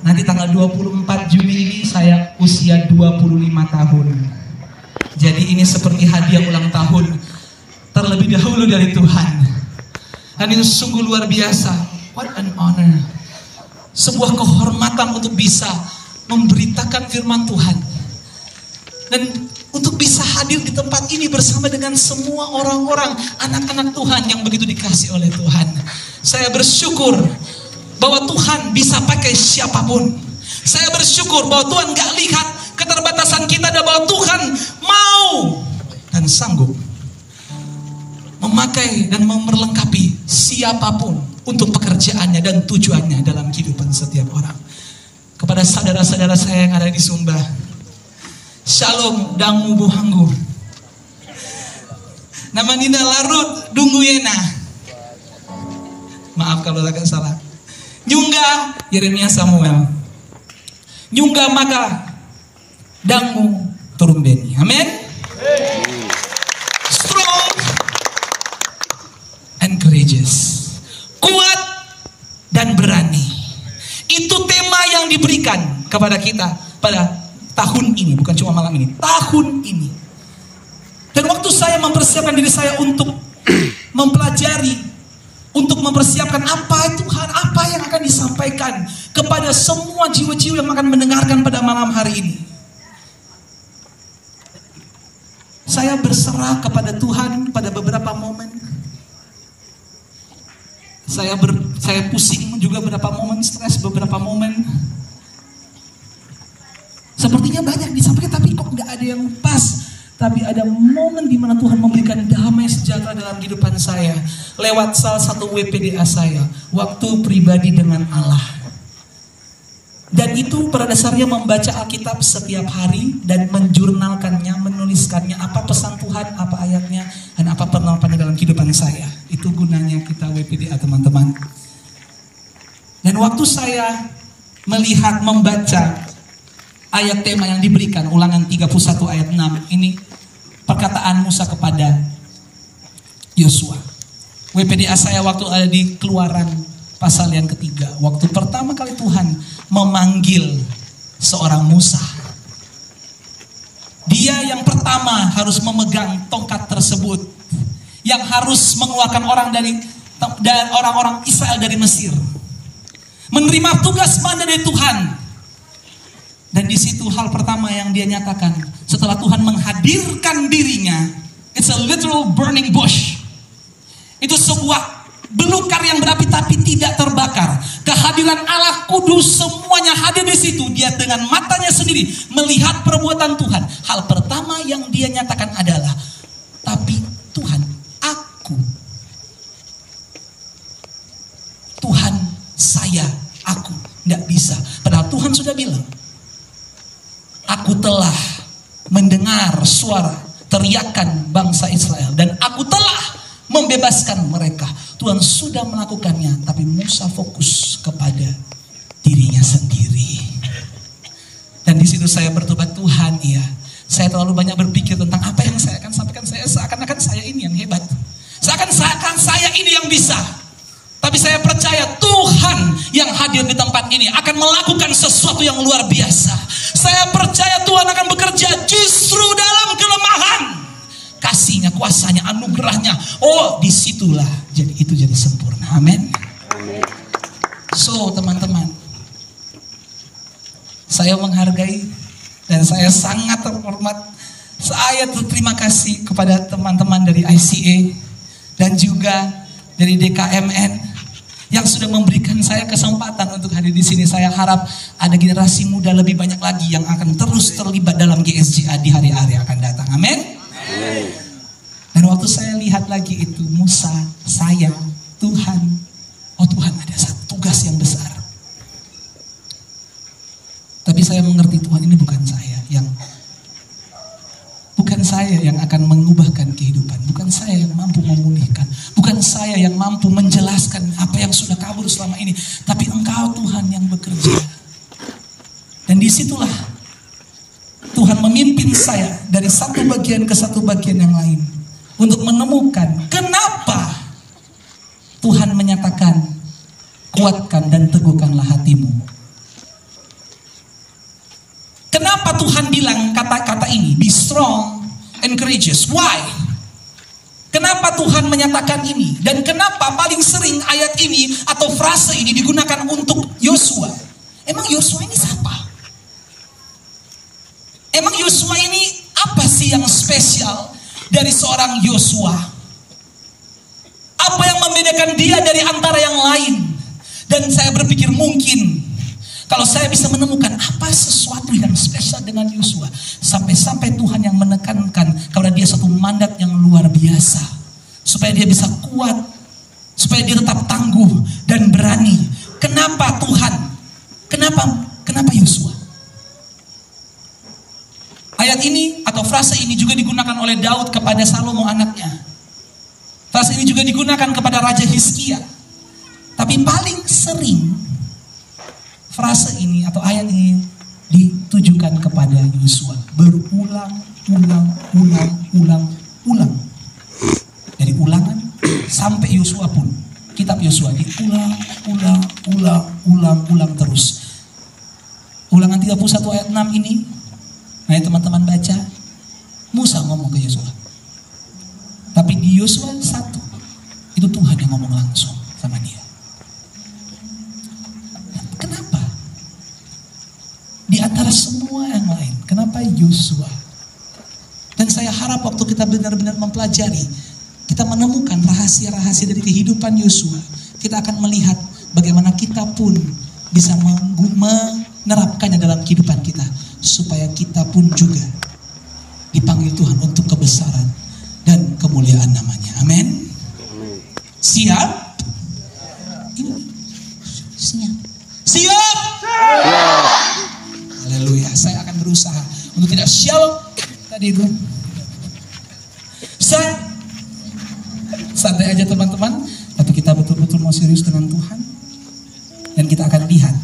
Nanti tanggal 24 Juli ini saya usia 25 tahun. Jadi ini seperti hadiah ulang tahun terlebih dahulu dari Tuhan. Dan itu sungguh luar biasa. What an honor. Sebuah kehormatan untuk bisa memberitakan firman Tuhan. Dan untuk bisa hadir di tempat ini bersama dengan semua orang-orang, anak-anak Tuhan yang begitu dikasih oleh Tuhan. Saya bersyukur bahwa Tuhan bisa pakai siapapun. Saya bersyukur bahwa Tuhan gak lihat keterbatasan kita dan bahwa Tuhan mau dan sanggup memakai dan memperlengkapi siapapun untuk pekerjaannya dan tujuannya dalam kehidupan setiap orang. Kepada saudara-saudara saya yang ada di Sumba, Shalom dangu buhanggu. Nama Nina Larut Dunguyena. Maaf kalau agak salah. Nyungga Yeremia Samuel. Nyungga maka dangu turumbeni. Amin. Strong and courageous. Kuat dan berani. Itu tema yang diberikan kepada kita pada tahun ini, bukan cuma malam ini, tahun ini. Dan waktu saya mempersiapkan diri saya untuk mempelajari, untuk mempersiapkan apa Tuhan, apa yang akan disampaikan kepada semua jiwa-jiwa yang akan mendengarkan pada malam hari ini, saya berserah kepada Tuhan pada beberapa momen. Saya pusing juga beberapa momen, stres beberapa momen. Sepertinya banyak disampaikan tapi kok nggak ada yang pas. Tapi ada momen di mana Tuhan memberikan damai sejahtera dalam kehidupan saya lewat salah satu WPDA saya, waktu pribadi dengan Allah. Dan itu pada dasarnya membaca Alkitab setiap hari dan menjurnalkannya, menuliskannya apa pesan Tuhan, apa ayatnya, dan apa penerapannya dalam kehidupan saya. Itu gunanya kita WPDA, teman-teman. Dan waktu saya melihat, membaca ayat tema yang diberikan, Ulangan 31 ayat 6, ini perkataan Musa kepada Yosua. WPDA saya waktu ada di Keluaran pasal yang ketiga, waktu pertama kali Tuhan memanggil seorang Musa. Dia yang pertama harus memegang tongkat tersebut, yang harus mengeluarkan orang-orang Israel dari Mesir, menerima tugas mandat dari Tuhan. Dan di situ hal pertama yang dia nyatakan setelah Tuhan menghadirkan dirinya, it's a literal burning bush. Itu sebuah belukar yang berapi-api tidak terbakar. Kehadiran Allah Kudus semuanya hadir di situ. Dia dengan matanya sendiri melihat perbuatan Tuhan. Hal pertama yang dia nyatakan adalah, tapi Tuhan, Tuhan, aku tidak bisa. Padahal Tuhan sudah bilang, aku telah mendengar suara teriakan bangsa Israel dan aku telah membebaskan mereka. Tuhan sudah melakukannya, tapi Musa fokus kepada dirinya sendiri. Dan di situ saya bertobat, Tuhan, iya, saya terlalu banyak berpikir tentang apa yang saya akan sampaikan. Saya seakan-akan saya ini yang hebat, seakan-akan saya ini yang bisa. Tapi saya percaya Tuhan yang hadir di tempat ini akan melakukan sesuatu yang luar biasa. Saya percaya Tuhan akan bekerja justru dalam kelemahan. Kasihnya, kuasanya, anugerahnya. Oh, disitulah itu jadi sempurna. Amin. So, teman-teman, saya menghargai dan saya sangat terhormat. Saya berterima kasih kepada teman-teman dari ICA dan juga dari DKMN yang sudah memberikan saya kesempatan untuk hadir di sini. Saya harap ada generasi muda lebih banyak lagi yang akan terus terlibat dalam GSJA di hari-hari yang akan datang. Amin. Dan waktu saya lihat lagi itu Musa, saya, Tuhan, oh Tuhan ada satu tugas yang besar. Tapi saya mengerti Tuhan ini bukan saya yang akan mengubahkan kehidupan, bukan saya yang mampu memulihkan, bukan saya yang mampu menjelaskan apa yang sudah kabur selama ini, tapi Engkau Tuhan yang bekerja. Dan disitulah Tuhan memimpin saya dari satu bagian ke satu bagian yang lain untuk menemukan kenapa Tuhan menyatakan kuatkan dan teguhkanlah hatimu. Kenapa Tuhan bilang kata-kata ini, be strong and courageous? Why? Kenapa Tuhan menyatakan ini? Dan kenapa paling sering ayat ini atau frase ini digunakan untuk Yosua? Emang Yosua ini siapa? Emang Yosua ini apa sih yang spesial dari seorang Yosua? Apa yang membedakan dia dari antara yang lain? Dan saya berpikir mungkin kalau saya bisa menemukan apa sesuatu yang spesial dengan Yosua, sampai-sampai Tuhan yang menekankan kepada dia satu mandat yang luar biasa, supaya dia bisa kuat, supaya dia tetap tangguh dan berani. Kenapa Tuhan? Kenapa Yosua? Ayat ini atau frase ini juga digunakan oleh Daud kepada Salomo anaknya. Frase ini juga digunakan kepada Raja Hizkia. Tapi paling sering frase ini atau ayat ini ditujukan kepada Yosua. Berulang. Dari ulangan sampai Yosua pun. Kitab Yosua diulang terus. Ulangan 31 ayat 6 ini. Nah teman-teman baca. Musa ngomong ke Yosua. Tapi di Yosua 1 itu Tuhan yang ngomong langsung sama dia. Kenapa? Di antara semua yang lain, kenapa Yosua? Dan saya harap waktu kita benar-benar mempelajari, kita menemukan rahasia-rahasia dari kehidupan Yosua, kita akan melihat bagaimana kita pun bisa menerapkannya dalam kehidupan kita, supaya kita pun juga dipanggil Tuhan untuk kebesaran dan kemuliaan namanya. Amin. Siap? Siap? Haleluya. Saya akan berusaha untuk tidak sial tadi itu. Santai aja teman-teman. Tapi kita betul-betul mau serius dengan Tuhan. Dan kita akan lihat.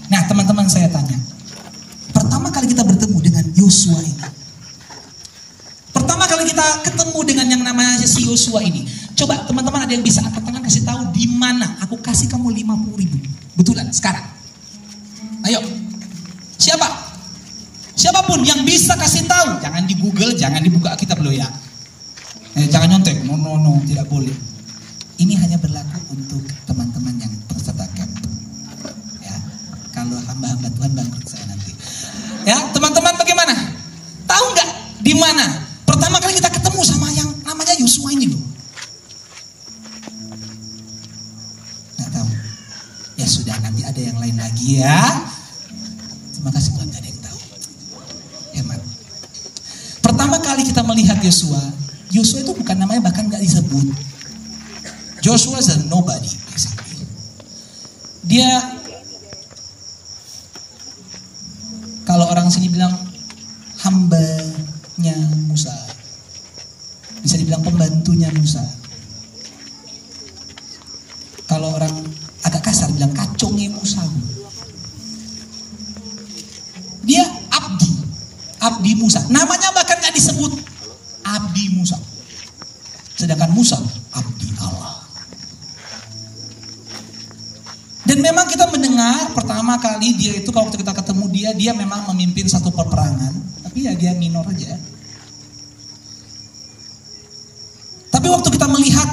Nah teman-teman, saya tanya. Pertama kali kita bertemu dengan Yosua ini. Pertama kali kita ketemu dengan yang namanya si Yosua ini. Coba teman-teman, ada yang bisa angkat tangan kasih tahu di mana? Aku kasih kamu 50.000. Betulan sekarang. Ayo. Siapa? Siapapun yang bisa kasih tahu. Jangan di Google, jangan dibuka kitab lo ya. Jangan nyontek. No, tidak boleh. Ini hanya berlaku untuk teman-teman yang tersedekah. Ya. Kalau hamba-hamba Tuhan bangkrut saya nanti. Ya, teman-teman bagaimana? Tahu nggak di mana pertama kali kita ketemu sama yang namanya Yosua ini loh? Nggak tahu. Ya sudah, nanti ada yang lain lagi ya. Terima kasih Tuhan, nggak ada yang tahu. Hemat. Pertama kali kita melihat Yosua itu bukan namanya bahkan nggak disebut. Joshua is a nobody basically. Dia, kalau orang sini bilang hambanya Musa, bisa dibilang pembantunya Musa. Kalau orang agak kasar bilang kacungnya Musa. Dia abdi Musa. Namanya bahkan nggak disebut abdi Musa. Sedangkan Musa abdi Allah. Dan memang kita mendengar pertama kali dia itu, kalau kita ketemu dia memang memimpin satu peperangan. Tapi ya dia minor aja. Tapi waktu kita melihat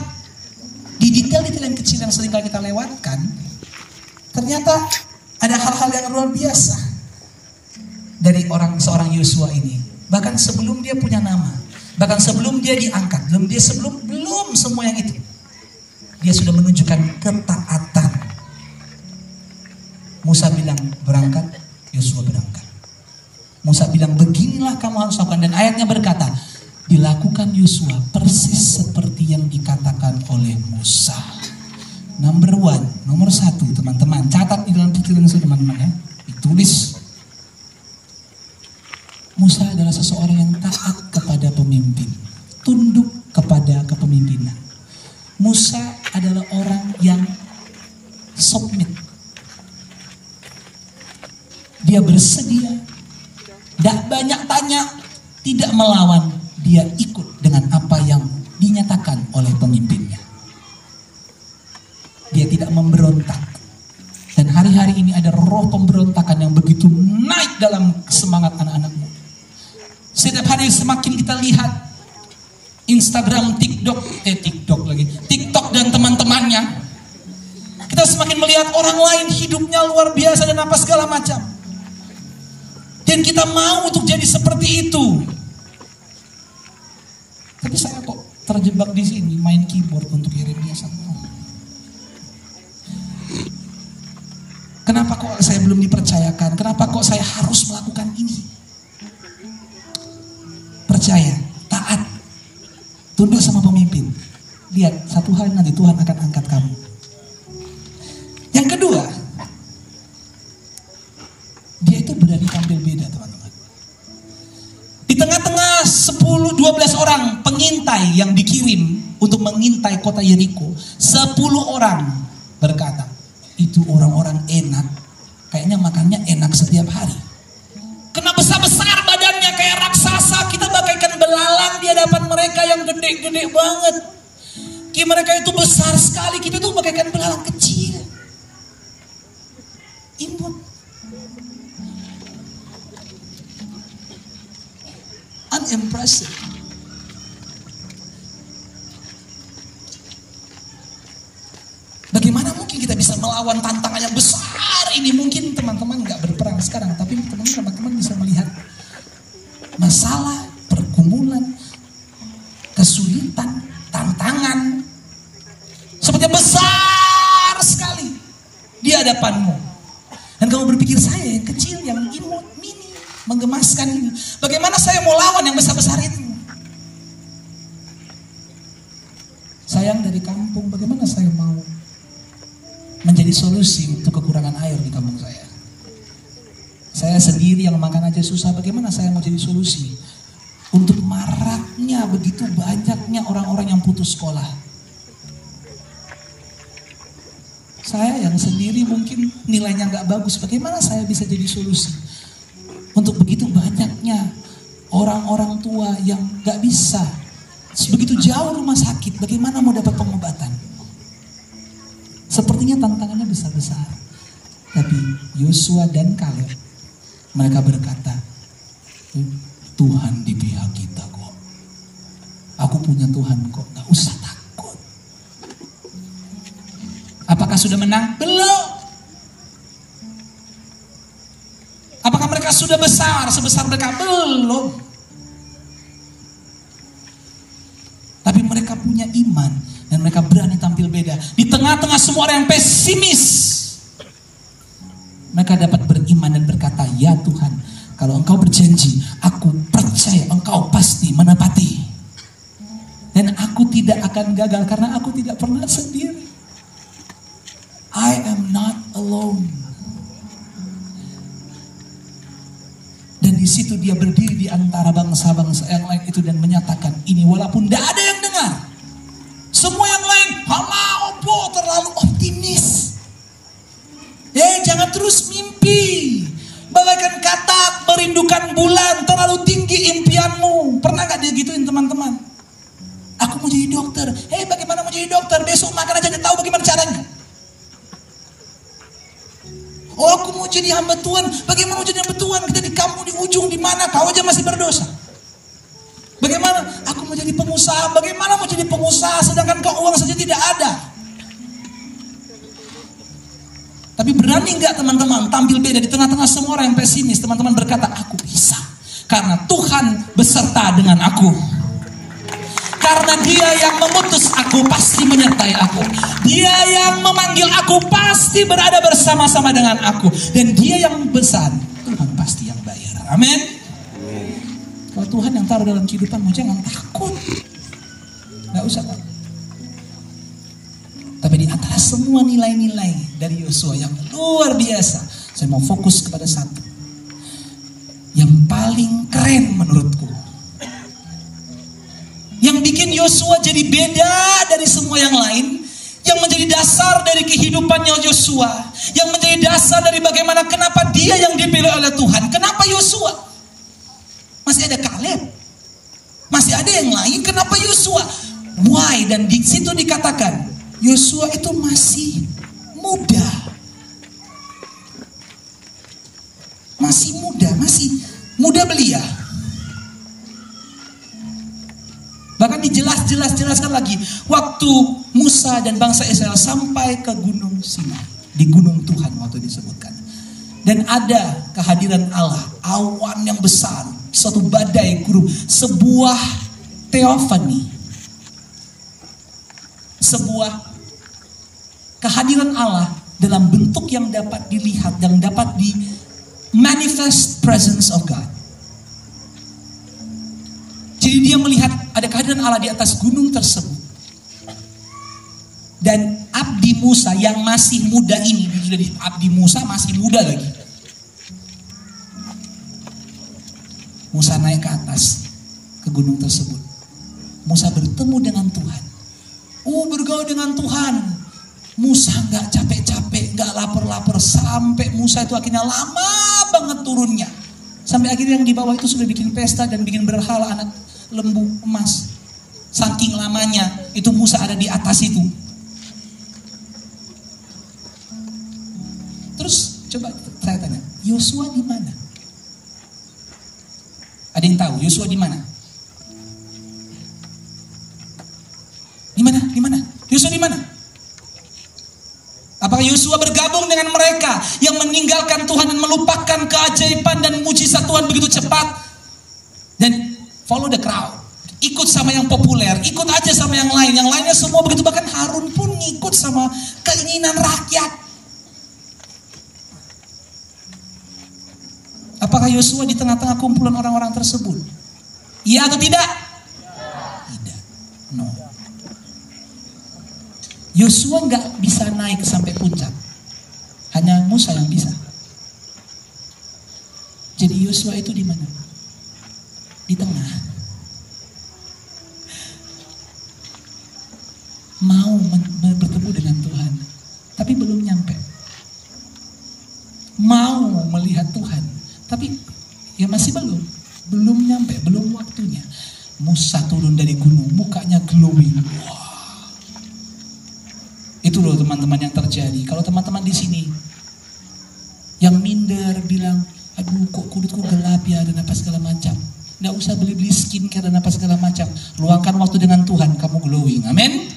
di detail-detail yang kecil yang sering kali kita lewatkan, ternyata ada hal-hal yang luar biasa dari seorang Yosua ini. Bahkan sebelum dia punya nama, bahkan sebelum dia diangkat, belum semua yang itu, dia sudah menunjukkan ketaatan. Musa bilang berangkat, Yosua berangkat. Musa bilang beginilah kamu harus lakukan, dan ayatnya berkata dilakukan Yosua persis seperti yang dikatakan oleh Musa. Nomor satu teman-teman, catat di dalam pikiran teman-teman ya, ditulis. Musa adalah seseorang yang taat kepada pemimpin, tunduk kepada kepemimpinan. Musa adalah orang yang submit. Dia bersedia, tidak banyak tanya, tidak melawan, dia ikut dengan apa yang dinyatakan oleh pemimpinnya. Dia tidak memberontak. Dan hari-hari ini ada roh pemberontakan yang begitu naik dalam semangat anak-anakmu. Setiap hari semakin kita lihat Instagram, TikTok dan teman-temannya, kita semakin melihat orang lain hidupnya luar biasa dan apa segala macam. Dan kita mau untuk jadi seperti itu. Tapi saya kok terjebak di sini main keyboard untuk Yeremia 1. Kenapa kok saya belum dipercayakan? Kenapa kok saya harus melakukan ini? Percaya, taat, tunduk sama pemimpin. Lihat, satu hari nanti Tuhan akan angkat kamu. Yang kedua, dia itu berani tampil beda, teman-teman. Di tengah-tengah 10-12 orang pengintai yang dikirim untuk mengintai kota Yeriko, 10 orang berkata, itu orang-orang enak, kayaknya makannya enak setiap hari. Kena besar-besar badannya kayak raksasa, kita bagaikan belalang di hadapan mereka yang gede-gede banget. Mereka itu besar sekali, kita tuh bagaikan belalang kecil. Imut. Unimpressive. Bagaimana mungkin kita bisa melawan tantangan yang besar ini? Mungkin teman-teman gak berperang sekarang, tapi teman-teman bisa melihat masalah, pergumulan, kesulitan, tantangan seperti besar sekali di hadapanmu. Dan kamu berpikir, saya yang kecil, yang imut, mini, menggemaskan ini, bagaimana saya mau lawan yang besar-besar itu? Sayang dari kampung, bagaimana saya mau menjadi solusi untuk kekurangan air di kampung saya? Saya sendiri yang makan aja susah, bagaimana saya mau jadi solusi untuk maraknya begitu banyaknya orang-orang yang putus sekolah? Saya yang sendiri mungkin nilainya gak bagus, bagaimana saya bisa jadi solusi untuk begitu banyaknya orang-orang tua yang gak bisa, begitu jauh rumah sakit, bagaimana mau dapat pengobatan? Sepertinya tantangannya besar-besar. Tapi Yosua dan Kaleb, mereka berkata, Tuhan di pihak kita kok. Aku punya Tuhan kok, gak usah takut. Apakah sudah menang? Belum. Apakah mereka sudah besar sebesar mereka? Belum. Tapi mereka punya iman dan mereka berani tampil beda. Di tengah-tengah semua orang yang pesimis, mereka dapat beriman dan berkata, ya Tuhan, kalau Engkau berjanji, aku percaya Engkau pasti menepati. Dan aku tidak akan gagal karena aku tidak pernah sendiri. I am not alone. Dan di situ dia berdiri di antara bangsa-bangsa yang lain itu dan menyatakan ini, walaupun tidak ada yang dengar. Semua yang lain, terlalu optimis. Jangan terus mimpi. Bagaikan katak merindukan bulan, terlalu tinggi impianmu. Pernah gak digituin teman-teman? Aku mau jadi dokter. Bagaimana mau jadi dokter? Besok makan aja, dia tahu bagaimana caranya. Oh, aku mau jadi hamba Tuhan. Bagaimana mau jadi hamba Tuhan? Kita di kampung di ujung, di mana? Kau aja masih berdosa. Bagaimana? Aku mau jadi pengusaha. Bagaimana mau jadi pengusaha sedangkan kau uang saja tidak ada? Tapi berani enggak teman-teman tampil beda di tengah-tengah semua orang yang pesimis? Teman-teman berkata, aku bisa. Karena Tuhan beserta dengan aku. Karena Dia yang memutus aku pasti menyertai aku. Dia yang memanggil aku pasti berada bersama-sama dengan aku. Dan Dia yang besar, Tuhan pasti yang bayar. Amin. Kalau Tuhan yang taruh dalam kehidupanmu, jangan takut. Gak usah takut. Tapi di antara semua nilai-nilai dari Yosua yang luar biasa, saya mau fokus kepada satu. Yang paling keren menurutku. Yang bikin Yosua jadi beda dari semua yang lain. Yang menjadi dasar dari kehidupannya Yosua. Yang menjadi dasar dari bagaimana kenapa dia yang dipilih oleh Tuhan. Kenapa Yosua? Masih ada Kaleb. Masih ada yang lain. Kenapa Yosua? Why? Dan di situ dikatakan Yosua itu masih muda. Masih muda, masih muda belia. Bahkan dijelaskan lagi, waktu Musa dan bangsa Israel sampai ke Gunung Sinai, di Gunung Tuhan waktu disebutkan. Dan ada kehadiran Allah, awan yang besar, suatu badai gurun, sebuah teofani, sebuah kehadiran Allah dalam bentuk yang dapat dilihat, yang dapat di manifest presence of God. Jadi dia melihat ada kehadiran Allah di atas gunung tersebut. Dan abdi Musa yang masih muda ini, abdi Musa masih muda lagi. Musa naik ke atas, ke gunung tersebut. Musa bertemu dengan Tuhan. Bergaul dengan Tuhan. Musa gak capek-capek, gak lapar-lapar. Sampai Musa itu akhirnya lama banget turunnya. Sampai akhirnya yang di bawah itu sudah bikin pesta dan bikin berhala anak lembu emas. Saking lamanya itu Musa ada di atas itu. Terus coba saya tanya, Yosua di mana? Ada yang tahu Yosua di mana? Di mana? Di mana? Yosua di mana? Apakah Yosua bergabung dengan mereka yang meninggalkan Tuhan dan melupakan keajaiban dan mujizat Tuhan begitu cepat? Dan follow the crowd. Ikut sama yang populer, ikut aja sama yang lain. Yang lainnya semua begitu, bahkan Harun pun ngikut sama keinginan rakyat. Apakah Yosua di tengah-tengah kumpulan orang-orang tersebut? Iya atau tidak? Tidak. No. Yosua nggak bisa naik sampai puncak. Hanya Musa yang bisa. Jadi Yosua itu di mana? Di tengah. Mau bertemu dengan Tuhan, tapi belum nyampe. Mau melihat Tuhan, tapi ya masih belum nyampe, belum waktunya. Musa turun dari gunung, mukanya glowing. Wah. Itu loh teman-teman yang terjadi. Kalau teman-teman di sini yang minder bilang, aduh kok kulitku gelap ya dan apa segala macam. Nggak usah beli-beli skincare dan apa segala macam. Luangkan waktu dengan Tuhan, kamu glowing. Amin.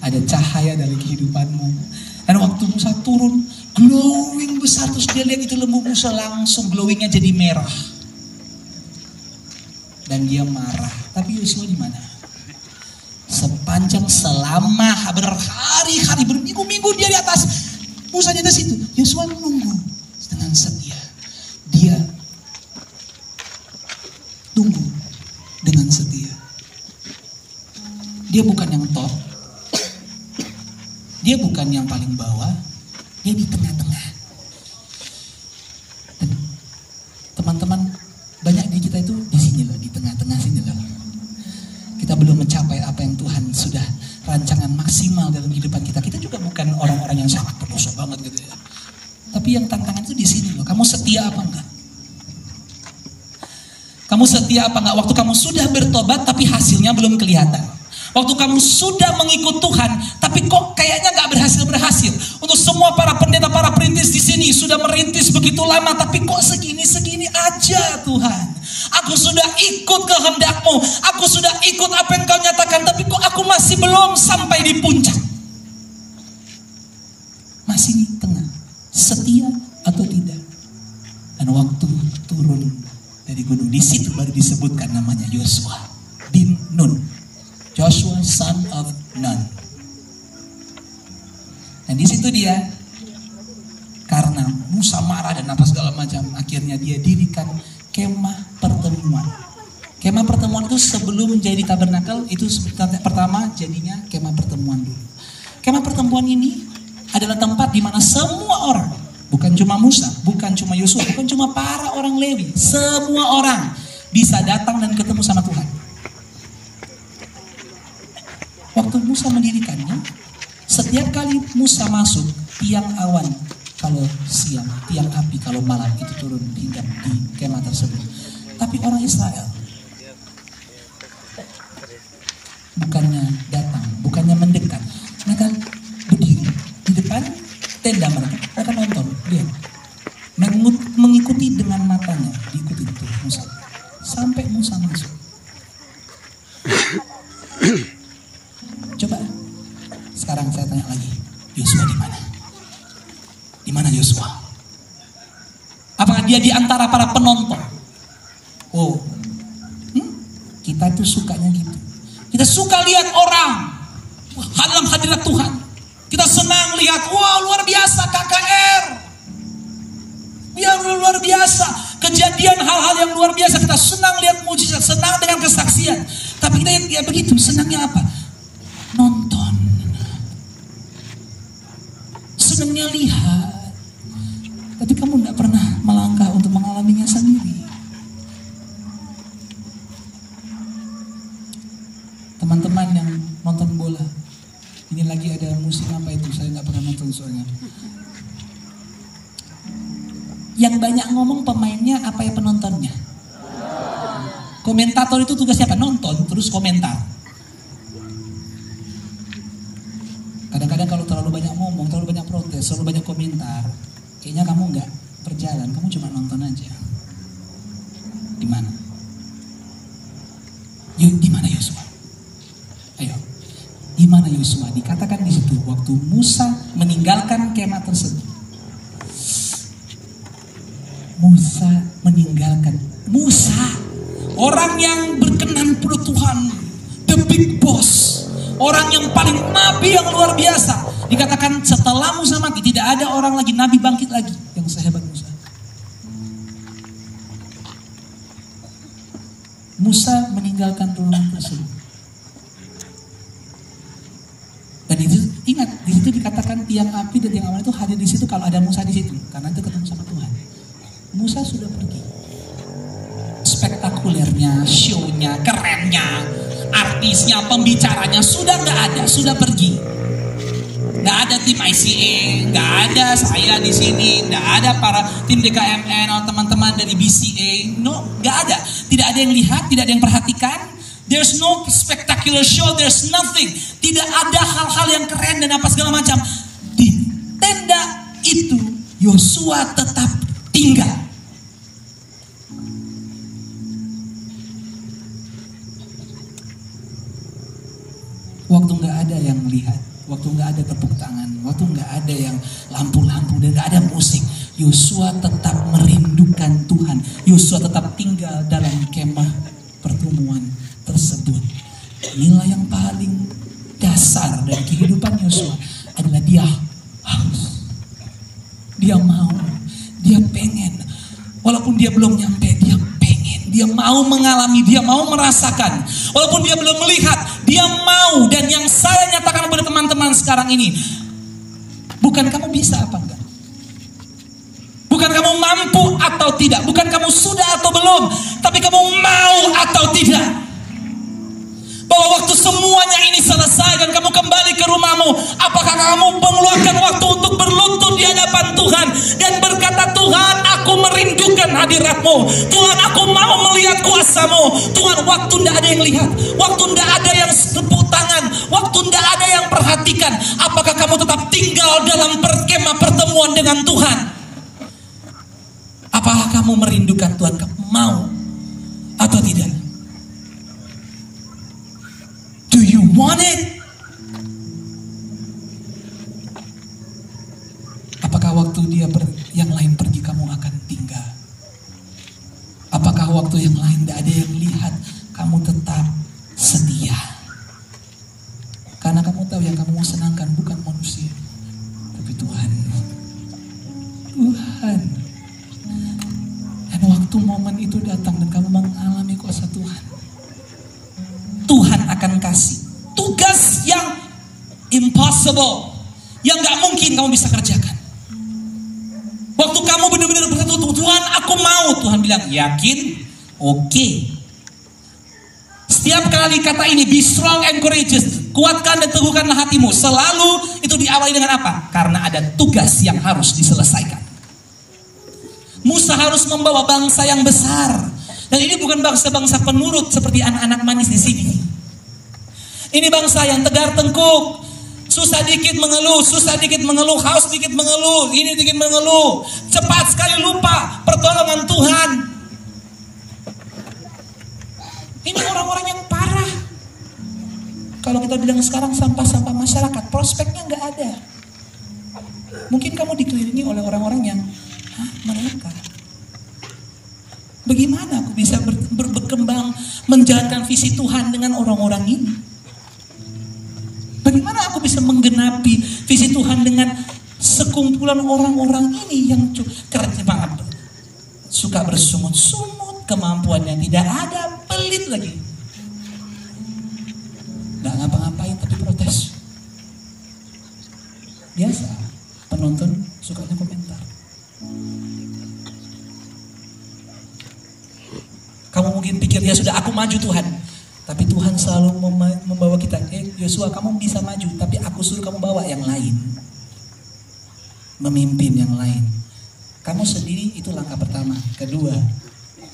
Ada cahaya dari kehidupanmu. Dan waktu Musa turun, glowing besar. Terus dia lihat itu lembu Musa langsung glowingnya jadi merah. Dan dia marah. Tapi Yosua di mana? Sepanjang selama berhari-hari, berminggu-minggu dia di atas. Musa di atas itu. Yosua menunggu dengan setia. Dia tunggu dengan setia. Dia bukan yang top. Dia bukan yang paling bawah, dia di tengah-tengah. Dan teman-teman, banyak di kita itu di sini loh, di tengah-tengah sini loh. Kita belum mencapai apa yang Tuhan sudah rancangan maksimal dalam kehidupan kita. Kita juga bukan orang-orang yang sangat berdosa banget gitu ya. Tapi yang tantangan itu di sini loh. Kamu setia apa enggak? Kamu setia apa enggak? Waktu kamu sudah bertobat tapi hasilnya belum kelihatan. Waktu kamu sudah mengikut Tuhan, tapi kok kayaknya nggak berhasil. Untuk semua para pendeta, para perintis di sini sudah merintis begitu lama, tapi kok segini aja Tuhan. Aku sudah ikut kehendak-Mu, aku sudah ikut apa yang Kau nyatakan, tapi kok aku masih belum sampai di puncak. Masih di tengah, setia atau tidak. Dan waktu turun dari gunung, di situ baru disebutkan namanya Yosua bin Nun. Joshua son of Nun. Dan di situ dia, karena Musa marah dan apa segala macam, akhirnya dia dirikan kemah pertemuan. Kemah pertemuan itu sebelum menjadi tabernakel, itu pertama jadinya kemah pertemuan dulu. Kemah pertemuan ini adalah tempat di mana semua orang, bukan cuma Musa, bukan cuma Yosua, bukan cuma para orang Lewi, semua orang bisa datang dan ketemu sama Tuhan. Waktu Musa mendirikannya, setiap kali Musa masuk, tiang awan kalau siang, tiang api kalau malam itu turun hingga di kemah tersebut. Tapi orang Israel bukannya datang, bukannya mendekat, mereka berdiri di depan tenda mereka nonton. Lihat, matanya diikuti tuh Musa. Sampai Musa masuk. Coba sekarang saya tanya lagi, Yosua di mana? Di mana Yosua? Apakah dia di antara para penonton? Oh, kita tuh sukanya gitu. Kita suka lihat orang dalam hadirat Tuhan. Kita senang lihat, wah luar biasa KKR. Ya luar biasa. Kejadian hal-hal yang luar biasa. Kita senang lihat mujizat, senang dengan kesaksian. Tapi kita ya begitu, senangnya apa? Nonton. Senangnya lihat. Tapi kamu tidak pernah melangkah untuk mengalaminya sendiri. Teman-teman yang nonton bola, ini lagi ada musim apa itu, saya nggak pernah nonton soalnya. Yang banyak ngomong pemainnya apa ya penontonnya? Komentator itu tugasnya apa? Nonton terus komentar. Kadang-kadang kalau terlalu banyak ngomong, terlalu banyak protes, terlalu banyak komentar, kayaknya kamu nggak berjalan, kamu cuma nonton aja. Di mana? Yuk, di mana Yosua? Ayo, di mana Yosua? Dikatakan di situ waktu Musa meninggalkan kemah tersebut. Musa meninggalkan. Musa, orang yang berkenan pada Tuhan, the big boss, orang yang paling nabi yang luar biasa. Dikatakan setelah Musa mati tidak ada orang lagi nabi bangkit lagi yang sehebat Musa. Musa meninggalkan ruangan tersebut. Dan itu ingat, di situ dikatakan tiang api dan tiang awan itu hadir di situ kalau ada Musa di situ, karena itu ketemu sama Tuhan. Musa sudah pergi. Spektakulernya, show-nya, kerennya, artisnya, pembicaranya sudah nggak ada, sudah pergi. Nggak ada tim ICA, nggak ada saya di sini, nggak ada para tim DKMN atau teman-teman dari BCA, no, nggak ada. Tidak ada yang lihat, tidak ada yang perhatikan. There's no spectacular show, there's nothing. Tidak ada hal-hal yang keren dan apa segala macam. Di tenda itu Yosua tetap tinggal. Waktu nggak ada yang melihat, waktu nggak ada tepuk tangan, waktu nggak ada yang lampu-lampu dan nggak ada musik, Yosua tetap merindukan Tuhan. Yosua tetap tinggal dalam kemah pertemuan tersebut. Nilai yang paling dasar dari kehidupan Yosua adalah dia haus, dia mau, dia pengen, walaupun dia belum nyampe, dia pengen, dia mau mengalami, dia mau merasakan, walaupun dia belum melihat, dia mau. Dan yang saya nyatakan kepada teman-teman sekarang ini, bukan kamu bisa apa enggak, bukan kamu mampu atau tidak, bukan kamu sudah atau belum, tapi kamu mau atau tidak. Bahwa waktu semuanya ini selesai dan kamu kembali ke rumahmu, apakah kamu mengeluarkan waktu untuk berlutut di hadapan Tuhan dan berkata, Tuhan, aku merindukan hadirat-Mu, Tuhan, aku mau melihat kuasa-Mu. Tuhan, waktu tidak ada yang lihat, waktu tidak ada yang tepuk tangan, waktu tidak ada yang perhatikan, apakah kamu tetap tinggal dalam kemah pertemuan dengan Tuhan? Apakah kamu merindukan Tuhan? Kamu mau atau tidak? Do you want it? Apakah waktu yang lain pergi kamu akan tinggal? Apakah waktu yang lain tidak ada yang lihat kamu tetap setia? Karena kamu tahu yang kamu mau senangkan bukan manusia, tapi Tuhan. Tuhan. Dan waktu momen itu datang dan kamu mengalami kuasa Tuhan, Tuhan akan kasih tugas yang impossible, yang gak mungkin kamu bisa kerjakan. Waktu kamu benar-benar berkata, Tuhan aku mau, Tuhan bilang, yakin? Oke. Setiap kali kata ini, be strong and courageous, kuatkan dan teguhkanlah hatimu, selalu itu diawali dengan apa? Karena ada tugas yang harus diselesaikan. Musa harus membawa bangsa yang besar. Dan ini bukan bangsa-bangsa penurut seperti anak-anak manis di sini. Ini bangsa yang tegar tengkuk, susah dikit mengeluh, haus dikit mengeluh, ini dikit mengeluh. Cepat sekali lupa pertolongan Tuhan. Ini orang-orang yang parah. Kalau kita bilang sekarang sampah-sampah masyarakat, prospeknya nggak ada. Mungkin kamu dikelilingi oleh orang-orang yang, mereka. Bagaimana aku bisa berkembang menjalankan visi Tuhan dengan orang-orang ini? Bagaimana aku bisa menggenapi visi Tuhan dengan sekumpulan orang-orang ini yang suka bersungut-sungut, kemampuannya tidak ada, pelit lagi. Nggak ngapa-ngapain tapi protes. Biasa, penonton sukanya komentar. Kamu mungkin pikir, ya sudah aku maju Tuhan. Tapi Tuhan selalu membawa kita, Yosua kamu bisa maju, tapi aku suruh kamu bawa yang lain. Memimpin yang lain. Kamu sendiri itu langkah pertama. Kedua,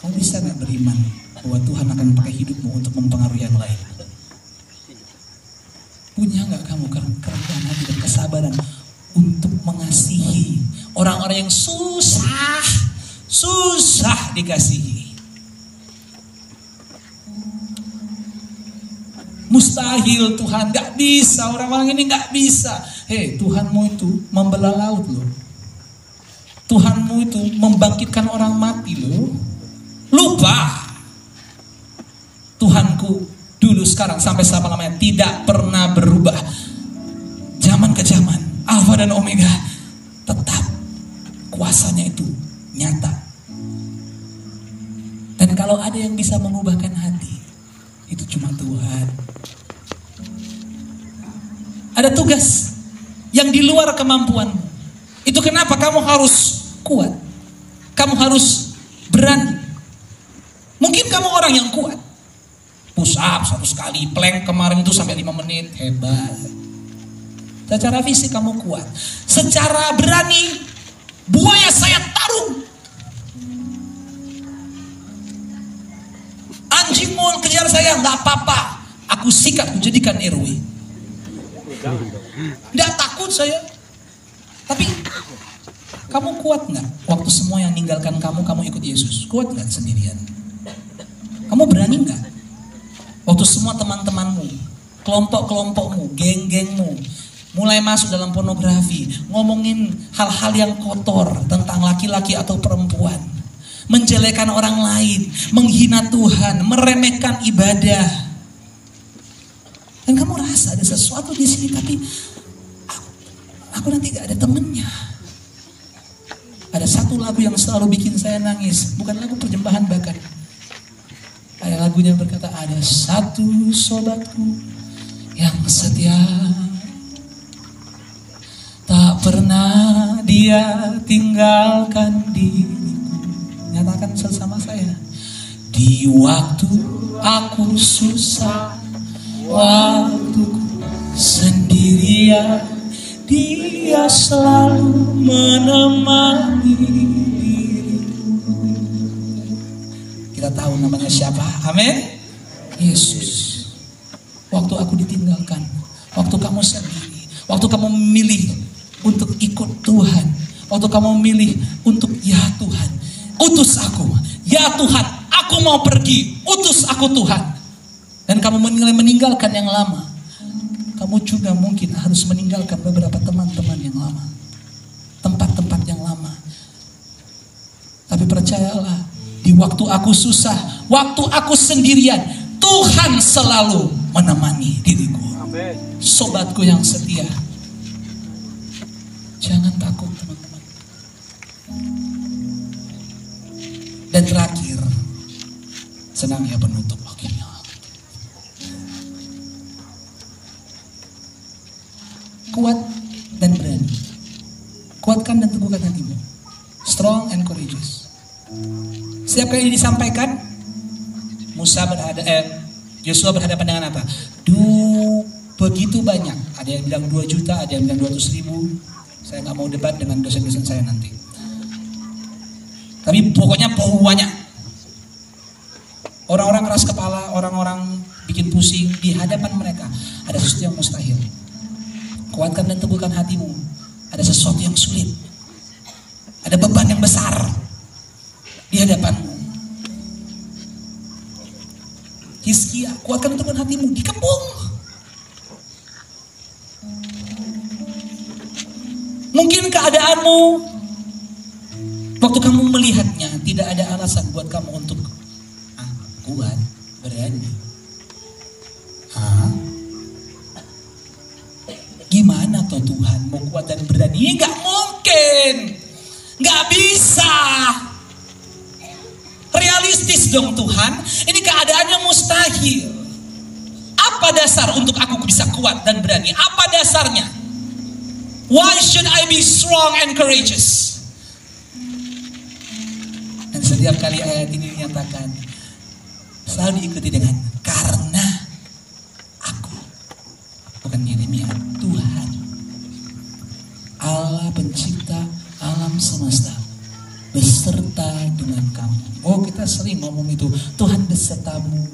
kamu bisa gak beriman bahwa Tuhan akan pakai hidupmu untuk mempengaruhi yang lain? Punya gak kamu kerendahan hati dan kesabaran untuk mengasihi orang-orang yang susah dikasihi? Mustahil Tuhan, gak bisa, orang-orang ini gak bisa. Tuhanmu itu membelah laut loh. Tuhanmu itu membangkitkan orang mati loh. Lupa. Tuhanku dulu, sekarang, sampai selama-lamanya tidak pernah berubah. Zaman ke zaman, Alfa dan Omega, tetap kuasanya itu nyata. Dan kalau ada yang bisa mengubahkan hati, itu cuma Tuhan. Ada tugas yang di luar kemampuanmu. Itu kenapa kamu harus kuat. Kamu harus berani. Mungkin kamu orang yang kuat. Push up 1 kali, plank kemarin itu sampai 5 menit, hebat. Secara fisik kamu kuat. Secara berani, buaya saya tarung. Anjing mau kejar saya, nggak apa-apa. Aku sikat, aku jadikan RW. Nggak takut saya. Tapi kamu kuat nggak? Waktu semua yang ninggalkan kamu ikut Yesus, kuat nggak sendirian? Kamu berani nggak? Waktu semua teman-temanmu, kelompok-kelompokmu, geng-gengmu mulai masuk dalam pornografi, ngomongin hal-hal yang kotor tentang laki-laki atau perempuan, menjelekan orang lain, menghina Tuhan, meremehkan ibadah. Dan kamu rasa ada sesuatu di sini, tapi aku nanti gak ada temennya. Ada satu lagu yang selalu bikin saya nangis, bukan lagu persembahan bahkan. Kayak lagunya berkata, ada satu sobatku yang setia, tak pernah dia tinggalkan diriku. Nyatakan bersama saya. Di waktu aku susah, waktu sendirian, dia selalu menemani diriku. Kita tahu namanya siapa? Amin. Yesus. Waktu aku ditinggalkan, waktu kamu sendiri, waktu kamu memilih untuk ikut Tuhan, waktu kamu memilih untuk ya Tuhan, utus aku. Ya Tuhan, aku mau pergi, utus aku Tuhan. Dan kamu meninggalkan yang lama, kamu juga mungkin harus meninggalkan beberapa teman-teman yang lama, tempat-tempat yang lama. Tapi percayalah, di waktu aku susah, waktu aku sendirian, Tuhan selalu menemani diriku. Sobatku yang setia, jangan takut teman-teman. Dan terakhir, senang ya penutup akhirnya. Kuat dan berani. Kuatkan dan teguhkan hatimu. Strong and courageous. Setiap kali disampaikan, Yosua berhadapan dengan apa? Begitu banyak. Ada yang bilang 2 juta, ada yang bilang 200.000. Saya nggak mau debat dengan dosen-dosen saya nanti. Tapi pokoknya banyak. Orang-orang keras kepala, orang-orang bikin pusing, di hadapan mereka ada sesuatu yang mustahil. Kuatkan dan teguhkan hatimu. Ada sesuatu yang sulit. Ada beban yang besar di hadapanmu. Hizkia, kuatkan dan teguhkan hatimu. Dikepung. Mungkin keadaanmu waktu kamu melihatnya tidak ada alasan buat kamu untuk kuat, berani. Gimana toh Tuhan mau kuat dan berani? Gak mungkin, gak bisa. Realistis dong Tuhan. Ini keadaan yang mustahil. Apa dasar untuk aku bisa kuat dan berani? Apa dasarnya? Why should I be strong and courageous? Dan setiap kali ayat ini dinyatakan, selalu diikuti dengan karena aku. Bukan Yeremia, Tuhan Allah pencipta alam semesta beserta dengan kamu. Oh, kita sering ngomong itu, Tuhan besertamu.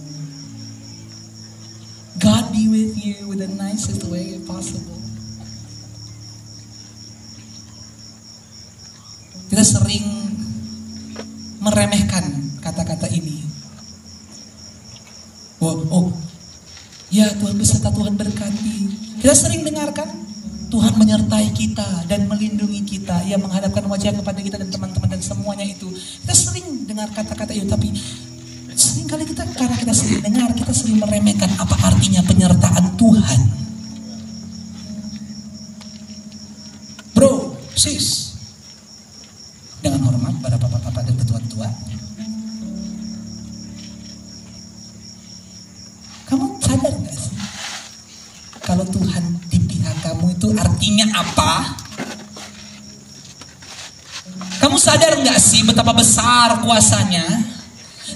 God be with you with the nicest way possible. Kita sering meremehkan kata-kata ini. Oh, ya Tuhan beserta, Tuhan berkati. Kita sering dengarkan Tuhan menyertai kita dan melindungi kita. Ia menghadapkan wajah kepada kita dan teman-teman dan semuanya itu. Kita sering dengar kata-kata itu, tapi seringkali kita, karena kita sering dengar, kita sering meremehkan apa artinya penyertaan Tuhan. Bro, sis, dengan hormat pada bapak-bapak dan ketua-tua, kamu sadar gak sih kalau Tuhan di pihak kamu itu artinya apa? Kamu sadar gak sih betapa besar kuasanya?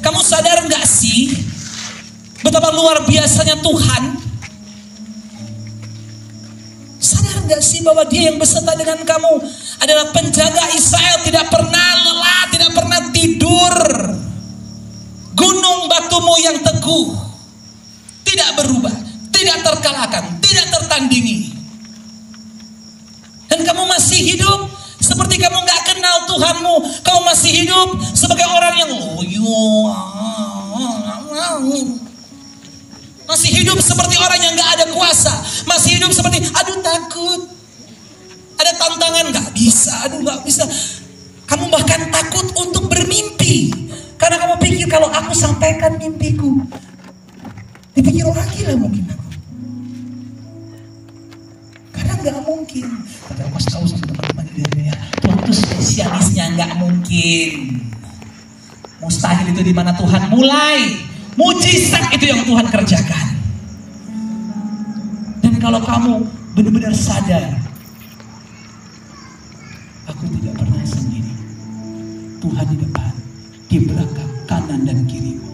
Kamu sadar gak sih betapa luar biasanya Tuhan? Sadar gak sih bahwa Dia yang beserta dengan kamu adalah penjaga Israel, tidak pernah lelah, tidak pernah tidur. Gunung batumu yang teguh, tidak berubah, tidak terkalahkan, tidak tertandingi. Dan kamu masih hidup seperti kamu gak kenal Tuhanmu. Kamu masih hidup sebagai orang yang loyo. Masih hidup seperti orang yang gak ada kuasa. Masih hidup seperti, aduh takut. Ada tantangan, gak bisa, aduh gak bisa. Kamu bahkan takut untuk bermimpi. Karena kamu pikir kalau aku sampaikan mimpiku, dipikir orang gila mungkin aku. Karena gak mungkin. Tapi aku harus tahu sama teman-teman dia, Tuhan itu spesialisnya gak mungkin. Mustahil itu di mana Tuhan mulai. Mujizat itu yang Tuhan kerjakan. Dan kalau kamu benar-benar sadar, aku tidak pernah sendiri. Tuhan di depan, di belakang, kanan dan kiriku.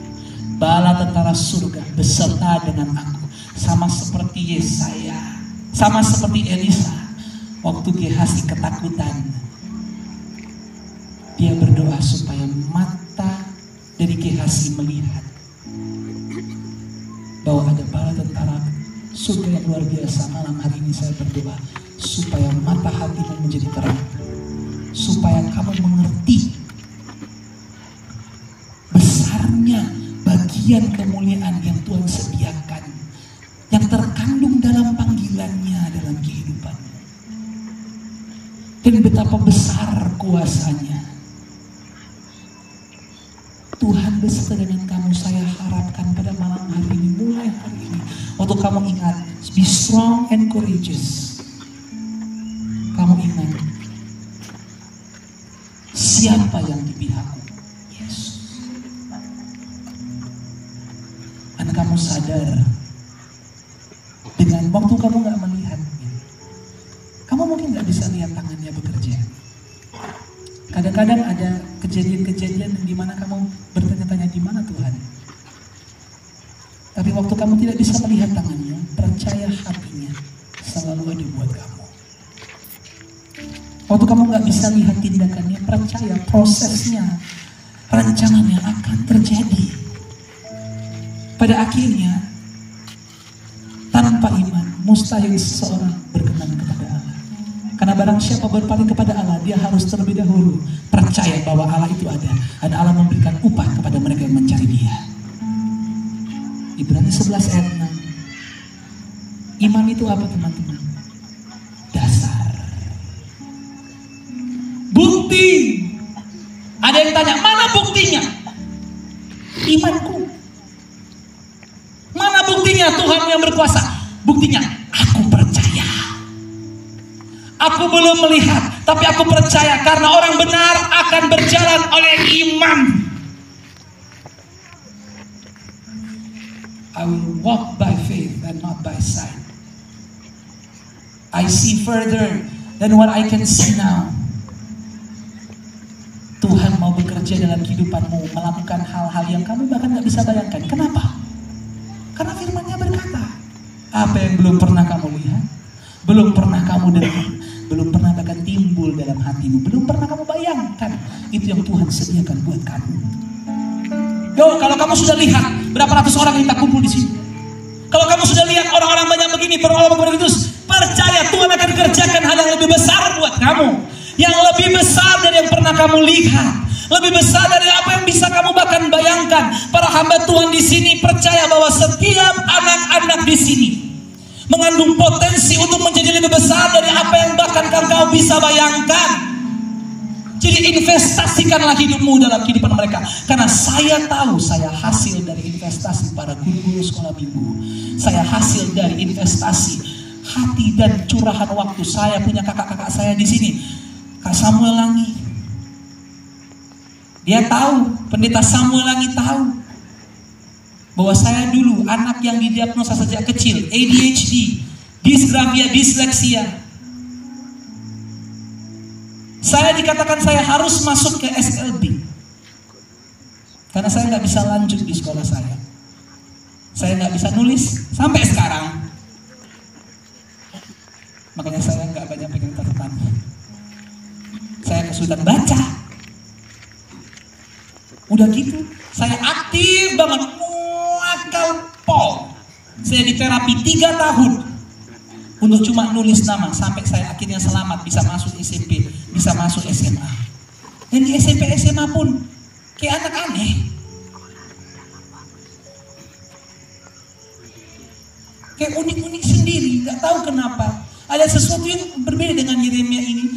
Bala tentara surga beserta dengan aku. Sama seperti Yesaya, sama seperti Elisa. Waktu Gehazi ketakutan, dia berdoa supaya mata dari Gehazi melihat bahwa ada bala tentara surga yang luar biasa. Malam hari ini saya berdoa supaya mata hatimu menjadi terang, supaya kamu mengerti besarnya bagian kemuliaan yang Tuhan sediakan, yang terkandung dalam panggilannya dalam kehidupanmu, dan betapa besar kuasanya. Tuhan beserta dengan kamu. Saya harapkan pada malam hari ini, mulai hari ini, waktu kamu ingat, be strong and courageous. Kamu ingat, siapa yang di pihakku? Yesus. Dan kamu sadar, dengan waktu kamu gak melihat, kamu mungkin gak bisa lihat tangannya bekerja. Kadang-kadang ada kejadian-kejadian di mana kamu bertanya-tanya, di mana Tuhan? Tapi waktu kamu tidak bisa melihat tangannya, percaya hatinya selalu ada buat kamu. Waktu kamu gak bisa lihat tindakannya, percaya prosesnya, rancangannya akan terjadi. Pada akhirnya, tanpa iman mustahil seseorang berkenan kepada Allah. Karena barang siapa berpaling kepada Allah, dia harus terlebih dahulu percaya bahwa Allah itu ada, dan Allah memberikan upah kepada mereka yang mencari Dia. Ibrani 11 ayat 6. Iman itu apa teman-teman? Dasar. Bukti. Ada yang tanya, mana buktinya? Imanku. Mana buktinya? Tuhan yang berkuasa. Buktinya, aku percaya. Aku belum melihat, tapi aku percaya karena orang benar akan berjalan oleh iman. I will walk by faith and not by sight. I see further than what I can see now. Tuhan mau bekerja dalam kehidupanmu, melakukan hal-hal yang kamu bahkan gak bisa bayangkan. Kenapa? Karena firman-Nya berkata, apa yang belum pernah kamu lihat, belum pernah kamu dengar, belum pernah bahkan timbul dalam hatimu, belum pernah kamu bayangkan, itu yang Tuhan sediakan buat kamu. Yo, kalau kamu sudah lihat berapa ratus orang yang tak kumpul di sini, kalau kamu sudah lihat orang-orang banyak begini, berolahraga berkudus, percaya Tuhan akan kerjakan hal yang lebih besar buat kamu, yang lebih besar dari yang pernah kamu lihat, lebih besar dari apa yang bisa kamu bahkan bayangkan. Para hamba Tuhan di sini percaya bahwa setiap anak-anak di sini mengandung potensi untuk menjadi lebih besar dari apa yang bahkan kau bisa bayangkan. Jadi investasikanlah hidupmu dalam kehidupan mereka. Karena saya tahu saya hasil dari investasi para guru-guru sekolah minggu. Saya hasil dari investasi hati dan curahan waktu. Saya punya kakak-kakak saya di sini. Kak Samuel Langi. Dia tahu, pendeta Samuel Langi tahu bahwa saya dulu anak yang didiagnosa sejak kecil, ADHD, disgrafia, disleksia. Saya dikatakan saya harus masuk ke SLB karena saya nggak bisa lanjut di sekolah saya. Saya nggak bisa nulis sampai sekarang. Makanya saya nggak banyak pegang catatan. Saya kesulitan baca. Udah gitu, saya aktif banget, muakal pol. Saya di terapi 3 tahun untuk cuma nulis nama sampai saya akhirnya selamat bisa masuk SMP, bisa masuk SMA. Dan di SMP SMA pun kayak anak aneh. Kayak unik-unik sendiri, nggak tahu kenapa. Ada sesuatu yang berbeda dengan Yeremia ini.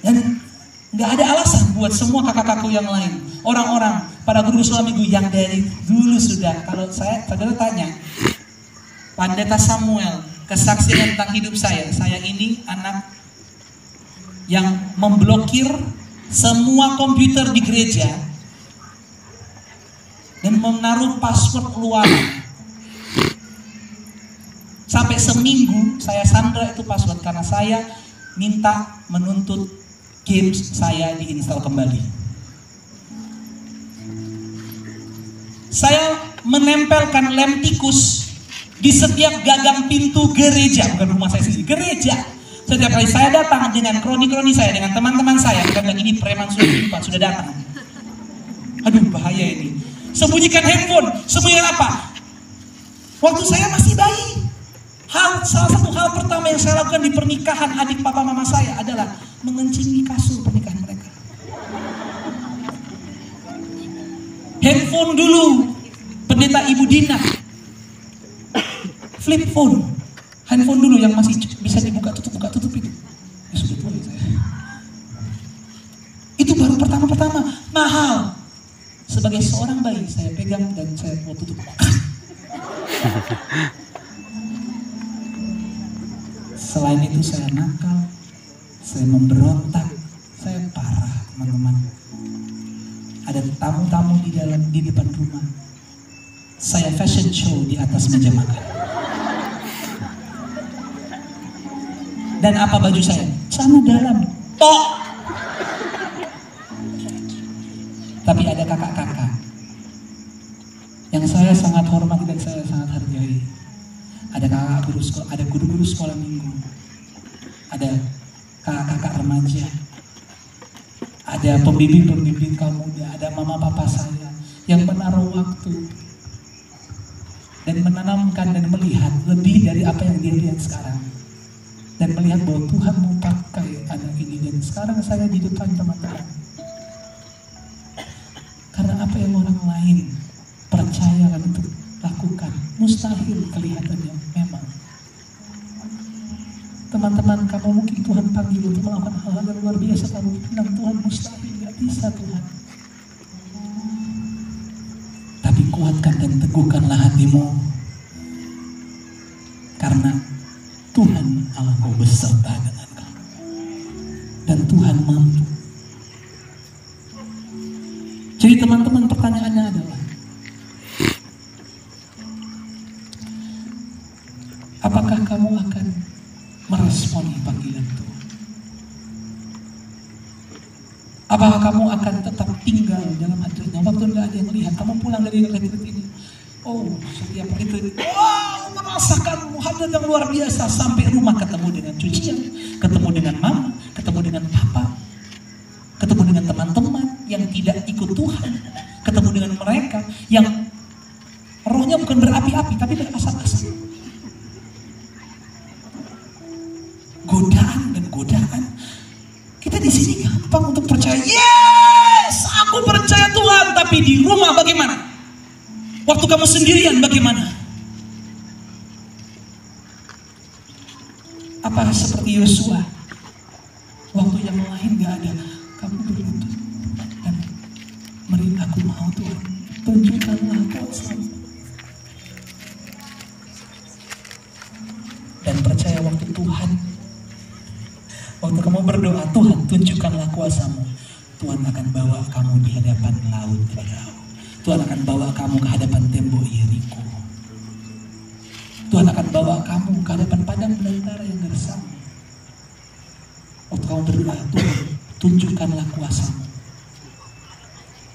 Dan nggak ada alasan buat semua kakak-kakakku yang lain, orang-orang pada guru sekolah minggu yang dari dulu sudah. Kalau saya tanya, Pendeta Samuel, kesaksian tentang hidup saya ini anak yang memblokir semua komputer di gereja dan menaruh password luaran. Sampai seminggu saya sandra itu password karena saya minta menuntut games saya diinstal kembali. Saya menempelkan lem tikus di setiap gagang pintu gereja, bukan rumah saya sendiri, gereja. Setiap kali saya datang dengan kroni-kroni saya, dengan teman-teman saya, bukan bilang ini preman sudah datang. Aduh, bahaya ini. Sembunyikan handphone, sembunyikan apa? Waktu saya masih bayi, salah satu hal pertama yang saya lakukan di pernikahan adik papa mama saya adalah mengencingi kasur pernikahan mereka. Handphone dulu, pendeta Ibu Dina, flip phone, handphone dulu yang masih bisa dibuka tutup itu. Ya sudah tua ya saya. Itu baru pertama-pertama, mahal. Sebagai seorang bayi saya pegang dan saya mau tutup. Selain itu saya nakal, saya memberontak, saya parah teman-teman. Ada tamu-tamu di depan rumah. Saya fashion show di atas meja makan. Dan apa baju saya? Celana dalam, tok. Tapi ada kakak-kakak yang saya sangat hormati dan saya sangat hargai. Ada kakak guru sekolah, ada guru-guru sekolah minggu, ada kakak-kakak remaja, ada pembimbing-pembimbing kaum muda, ada mama papa saya yang menaruh waktu dan menanamkan dan melihat lebih dari apa yang dia lihat sekarang, dan melihat bahwa Tuhan mau pakai anak ini. Dan sekarang saya di depan teman-teman, karena apa yang orang lain percayakan untuk lakukan mustahil kelihatannya. Memang teman-teman, kamu mungkin Tuhan panggil untuk melakukan hal-hal yang luar biasa, kamu bilang Tuhan mustahil, gak bisa Tuhan. Tapi kuatkan dan teguhkanlah hatimu, karena Tuhan Allah mau beserta dengan kamu, dan Tuhan mampu. Jadi teman-teman, pertanyaannya adalah, apakah kamu akan meresponi panggilan Tuhan? Apakah kamu akan tetap tinggal dalam hadirnya waktu tidak ada yang melihat? Kamu pulang dari retreat ini, oh setiap retreat, wow, merasakan hadirat yang luar biasa. Sampai rumah ketemu dengan cucian, ketemu dengan mama, ketemu dengan papa, ketemu dengan teman-teman yang tidak ikut Tuhan, ketemu dengan mereka yang rohnya bukan berapi-api tapi berasap-asap. Godaan dan godaan. Kita di sini gampang untuk percaya. Yes, aku percaya Tuhan. Tapi di rumah bagaimana? Waktu kamu sendirian bagaimana? Apa seperti Yosua? Waktu yang lain gak ada, kamu berlutut dan meri, aku mau Tuhan, tunjukkanlah kuasa-Mu. Dan percaya waktu Tuhan, waktu kamu berdoa, Tuhan tunjukkanlah kuasa-Mu, Tuhan akan bawa kamu di hadapan laut Farao. Tuhan akan bawa kamu ke hadapan tembok Yeriko. Tuhan akan bawa kamu ke hadapan padang belantara yang gersang. Waktu kamu berdoa, Tuhan tunjukkanlah kuasa-Mu.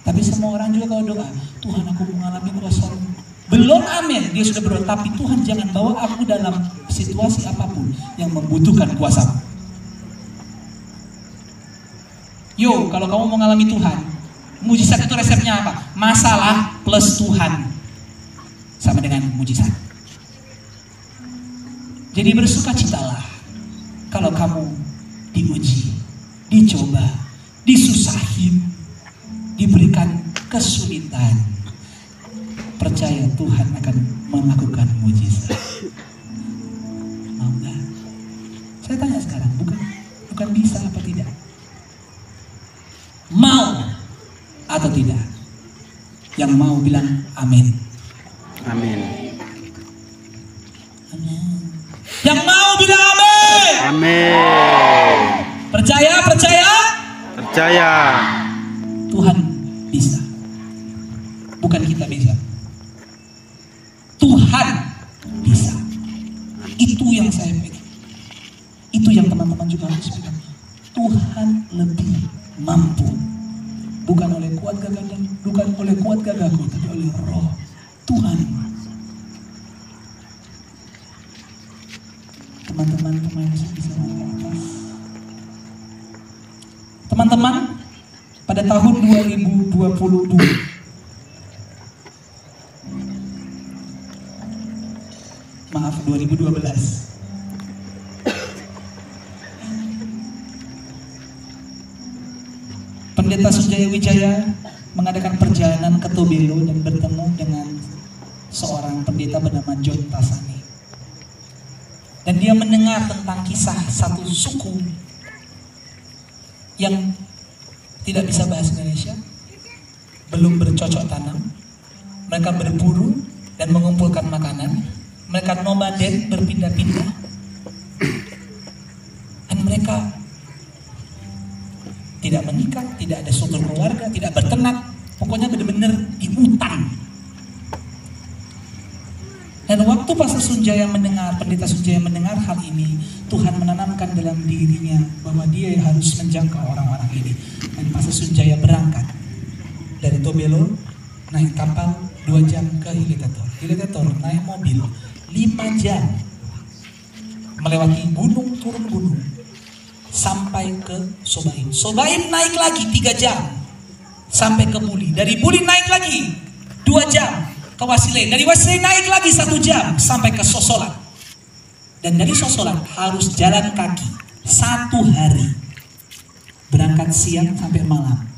Tapi semua orang juga kalau doa, Tuhan aku mengalami kuasa-Mu, belum amin, dia sudah berdoa, tapi Tuhan jangan bawa aku dalam situasi apapun yang membutuhkan kuasa-Mu. Yo, kalau kamu mau mengalami Tuhan, mujizat itu resepnya apa? Masalah plus Tuhan sama dengan mujizat. Jadi bersukacitalah kalau kamu diuji, dicoba, disusahin, diberikan kesulitan. Percaya Tuhan akan melakukan mujizat. Mau gak? Saya tanya sekarang, bukan bisa apa tidak? Mau atau tidak? Yang mau bilang amin. Amin. Amin. Yang mau bilang amin. Amin. Percaya? Percaya. Tuhan bisa. Bukan kita bisa. Tuhan bisa. Itu yang saya pegang. Itu yang teman-teman juga harus pegang. Tuhan lebih mampu. Bukan oleh kuat gagahku, bukan oleh kuat gagahku, tapi oleh roh Tuhan. Teman-teman pemain musik bisa naik ke atas. Teman-teman, pada tahun 2022, maaf 2012, Pendeta Sunjaya Wijaya mengadakan perjalanan ke Tobelo dan bertemu dengan seorang pendeta bernama John Tasani. Dan dia mendengar tentang kisah satu suku yang tidak bisa bahasa Indonesia, belum bercocok tanam. Mereka berburu dan mengumpulkan makanan. Mereka nomaden, berpindah-pindah. Dan mereka tidak menikah, tidak ada struktur keluarga, tidak berternak, pokoknya benar-benar di hutan. Dan waktu Pastor Sunjaya mendengar, Pendeta Sunjaya mendengar hal ini, Tuhan menanamkan dalam dirinya bahwa dia harus menjangkau orang-orang ini. Dan Pastor Sunjaya berangkat dari Tobelo, naik kapal 2 jam ke Hilitator. Hilitator naik mobil 5 jam, melewati gunung, turun gunung, sampai ke Sobaim. Sobaim naik lagi 3 jam sampai ke Buli. Dari Buli naik lagi 2 jam ke Wasilei. Dari Wasilei naik lagi 1 jam sampai ke Sosolan. Dan dari Sosolan harus jalan kaki 1 hari. Berangkat siang sampai malam.